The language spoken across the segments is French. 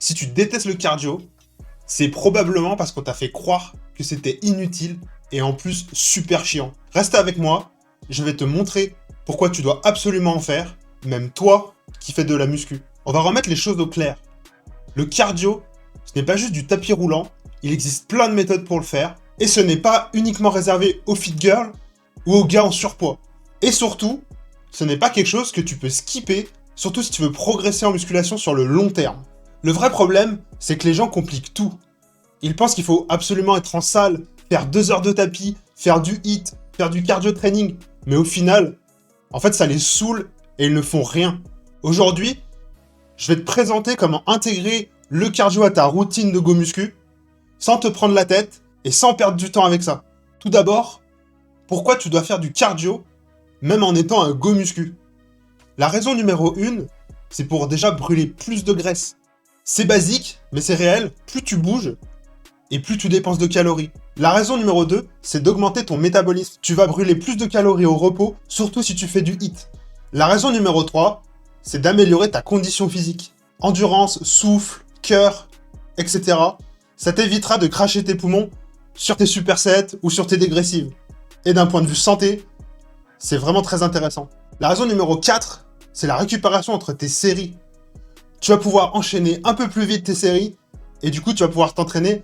Si tu détestes le cardio, c'est probablement parce qu'on t'a fait croire que c'était inutile et en plus super chiant. Reste avec moi, je vais te montrer pourquoi tu dois absolument en faire, même toi qui fais de la muscu. On va remettre les choses au clair. Le cardio, ce n'est pas juste du tapis roulant, il existe plein de méthodes pour le faire, et ce n'est pas uniquement réservé aux fit girls ou aux gars en surpoids. Et surtout, ce n'est pas quelque chose que tu peux skipper, surtout si tu veux progresser en musculation sur le long terme. Le vrai problème, c'est que les gens compliquent tout. Ils pensent qu'il faut absolument être en salle, faire 2 heures de tapis, faire du HIIT, faire du cardio training, mais au final, en fait, ça les saoule et ils ne font rien. Aujourd'hui, je vais te présenter comment intégrer le cardio à ta routine de go muscu, sans te prendre la tête et sans perdre du temps avec ça. Tout d'abord, pourquoi tu dois faire du cardio, même en étant un go muscu? La raison numéro 1, c'est pour déjà brûler plus de graisse. C'est basique, mais c'est réel, plus tu bouges, et plus tu dépenses de calories. La raison numéro 2, c'est d'augmenter ton métabolisme. Tu vas brûler plus de calories au repos, surtout si tu fais du HIIT. La raison numéro 3, c'est d'améliorer ta condition physique. Endurance, souffle, cœur, etc. Ça t'évitera de cracher tes poumons sur tes supersets ou sur tes dégressives. Et d'un point de vue santé, c'est vraiment très intéressant. La raison numéro 4, c'est la récupération entre tes séries. Tu vas pouvoir enchaîner un peu plus vite tes séries, et du coup, tu vas pouvoir t'entraîner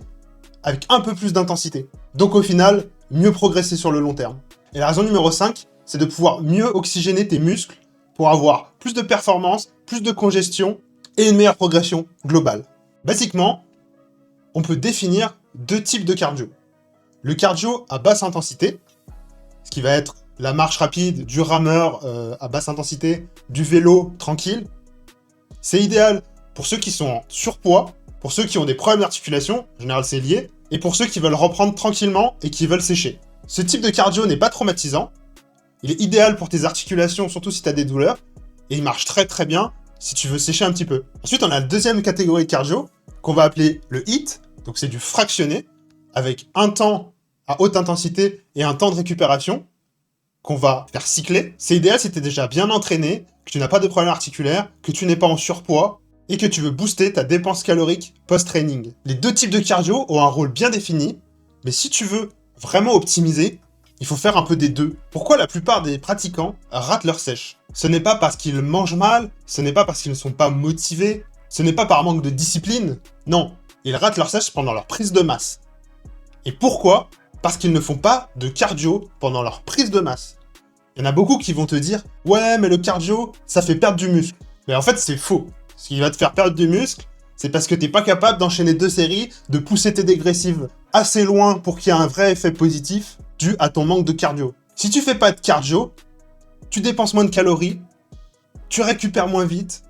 avec un peu plus d'intensité. Donc au final, mieux progresser sur le long terme. Et la raison numéro 5, c'est de pouvoir mieux oxygéner tes muscles pour avoir plus de performance, plus de congestion et une meilleure progression globale. Basiquement, on peut définir 2 types de cardio. Le cardio à basse intensité, ce qui va être la marche rapide, du rameur à basse intensité, du vélo tranquille. C'est idéal pour ceux qui sont en surpoids, pour ceux qui ont des problèmes d'articulation, en général c'est lié, et pour ceux qui veulent reprendre tranquillement et qui veulent sécher. Ce type de cardio n'est pas traumatisant, il est idéal pour tes articulations, surtout si tu as des douleurs, et il marche très très bien si tu veux sécher un petit peu. Ensuite, on a la deuxième catégorie de cardio, qu'on va appeler le HIIT, donc c'est du fractionné, avec un temps à haute intensité et un temps de récupération, qu'on va faire cycler. C'est idéal si tu es déjà bien entraîné, que tu n'as pas de problème articulaire, que tu n'es pas en surpoids, et que tu veux booster ta dépense calorique post-training. Les 2 types de cardio ont un rôle bien défini, mais si tu veux vraiment optimiser, il faut faire un peu des deux. Pourquoi la plupart des pratiquants ratent leur sèche? Ce n'est pas parce qu'ils mangent mal, ce n'est pas parce qu'ils ne sont pas motivés, ce n'est pas par manque de discipline, non, ils ratent leur sèche pendant leur prise de masse. Et pourquoi? Parce qu'ils ne font pas de cardio pendant leur prise de masse. Il y en a beaucoup qui vont te dire « Ouais, mais le cardio, ça fait perdre du muscle. » Mais en fait, c'est faux. Ce qui va te faire perdre du muscle, c'est parce que t'es pas capable d'enchaîner 2 séries, de pousser tes dégressives assez loin pour qu'il y ait un vrai effet positif dû à ton manque de cardio. Si tu fais pas de cardio, tu dépenses moins de calories, tu récupères moins vite,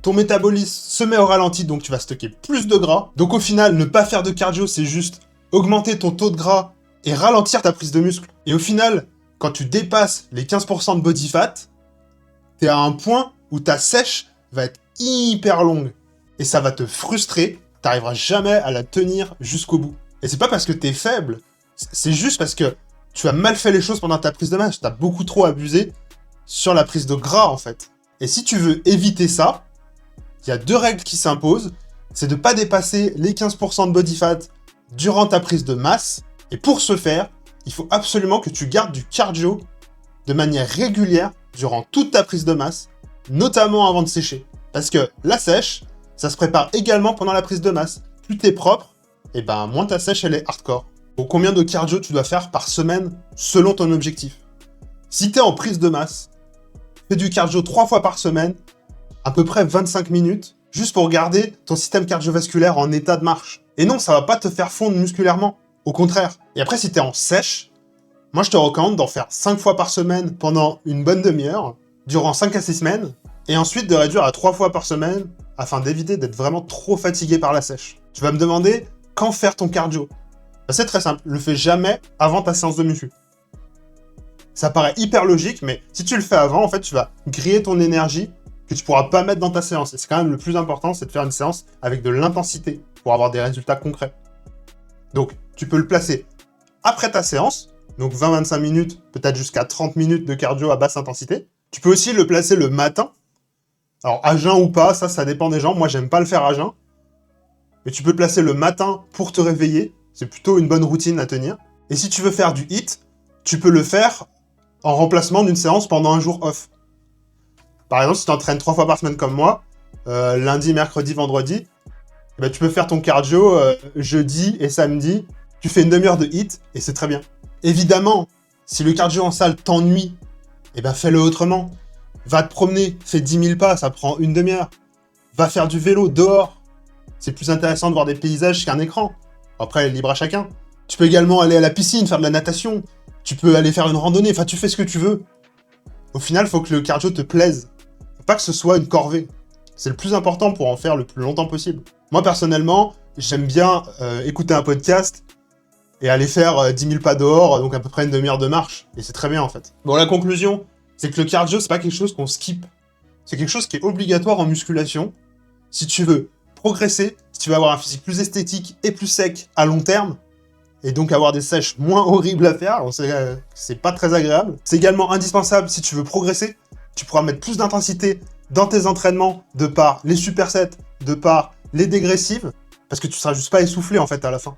ton métabolisme se met au ralenti, donc tu vas stocker plus de gras. Donc au final, ne pas faire de cardio, c'est juste augmenter ton taux de gras et ralentir ta prise de muscle. Et au final, quand tu dépasses les 15% de body fat, t'es à un point où ta sèche va être hyper longue. Et ça va te frustrer, t'arriveras jamais à la tenir jusqu'au bout. Et c'est pas parce que t'es faible, c'est juste parce que tu as mal fait les choses pendant ta prise de masse, t'as beaucoup trop abusé sur la prise de gras en fait. Et si tu veux éviter ça, il y a 2 règles qui s'imposent, c'est de pas dépasser les 15% de body fat durant ta prise de masse, et pour ce faire, il faut absolument que tu gardes du cardio de manière régulière durant toute ta prise de masse, notamment avant de sécher. Parce que la sèche, ça se prépare également pendant la prise de masse. Plus t'es propre, et ben moins ta sèche elle est hardcore. Donc combien de cardio tu dois faire par semaine selon ton objectif? Si t'es en prise de masse, fais du cardio 3 fois par semaine, à peu près 25 minutes, juste pour garder ton système cardiovasculaire en état de marche. Et non, ça va pas te faire fondre musculairement, au contraire. Et après, si t'es en sèche, moi je te recommande d'en faire 5 fois par semaine pendant une bonne demi-heure, durant 5 à 6 semaines, et ensuite de réduire à 3 fois par semaine, afin d'éviter d'être vraiment trop fatigué par la sèche. Tu vas me demander, quand faire ton cardio? Ben, c'est très simple, le fais jamais avant ta séance de muscu. Ça paraît hyper logique, mais si tu le fais avant, en fait, tu vas griller ton énergie que tu pourras pas mettre dans ta séance. Et c'est quand même le plus important, c'est de faire une séance avec de l'intensité pour avoir des résultats concrets. Donc, tu peux le placer après ta séance, donc 20-25 minutes, peut-être jusqu'à 30 minutes de cardio à basse intensité. Tu peux aussi le placer le matin. Alors, à jeun ou pas, ça dépend des gens. Moi, j'aime pas le faire à jeun. que tu peux te placer le matin pour te réveiller. C'est plutôt une bonne routine à tenir. Et si tu veux faire du HIIT, tu peux le faire en remplacement d'une séance pendant un jour off. Par exemple, si tu t'entraînes 3 fois par semaine comme moi, lundi, mercredi, vendredi, eh ben, tu peux faire ton cardio jeudi et samedi. Tu fais une demi-heure de HIIT et c'est très bien. Évidemment, si le cardio en salle t'ennuie, eh ben fais-le autrement. Va te promener, fais 10 000 pas, ça prend une demi-heure. Va faire du vélo dehors. C'est plus intéressant de voir des paysages qu'un écran. Après, libre à chacun. Tu peux également aller à la piscine, faire de la natation. Tu peux aller faire une randonnée. Enfin, tu fais ce que tu veux. Au final, il faut que le cardio te plaise. Faut pas que ce soit une corvée. C'est le plus important pour en faire le plus longtemps possible. Moi, personnellement, j'aime bien écouter un podcast et aller faire 10 000 pas dehors, donc à peu près une demi-heure de marche. Et c'est très bien, en fait. Bon, la conclusion, c'est que le cardio, c'est pas quelque chose qu'on skip. C'est quelque chose qui est obligatoire en musculation. Si tu veux progresser, si tu veux avoir un physique plus esthétique et plus sec à long terme, et donc avoir des sèches moins horribles à faire, c'est pas très agréable. C'est également indispensable si tu veux progresser. Tu pourras mettre plus d'intensité dans tes entraînements de par les supersets, de par les dégressives, parce que tu seras juste pas essoufflé en fait à la fin.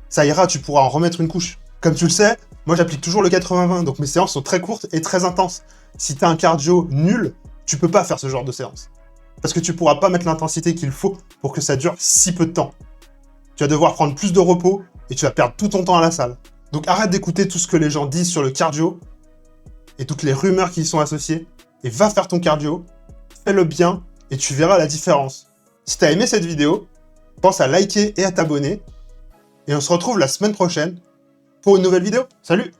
Ça ira, tu pourras en remettre une couche. Comme tu le sais, moi j'applique toujours le 80-20, donc mes séances sont très courtes et très intenses. Si t'as un cardio nul, tu peux pas faire ce genre de séance. Parce que tu pourras pas mettre l'intensité qu'il faut pour que ça dure si peu de temps. Tu vas devoir prendre plus de repos et tu vas perdre tout ton temps à la salle. Donc arrête d'écouter tout ce que les gens disent sur le cardio et toutes les rumeurs qui y sont associées et va faire ton cardio, fais-le bien et tu verras la différence. Si t'as aimé cette vidéo, pense à liker et à t'abonner et on se retrouve la semaine prochaine pour une nouvelle vidéo. Salut!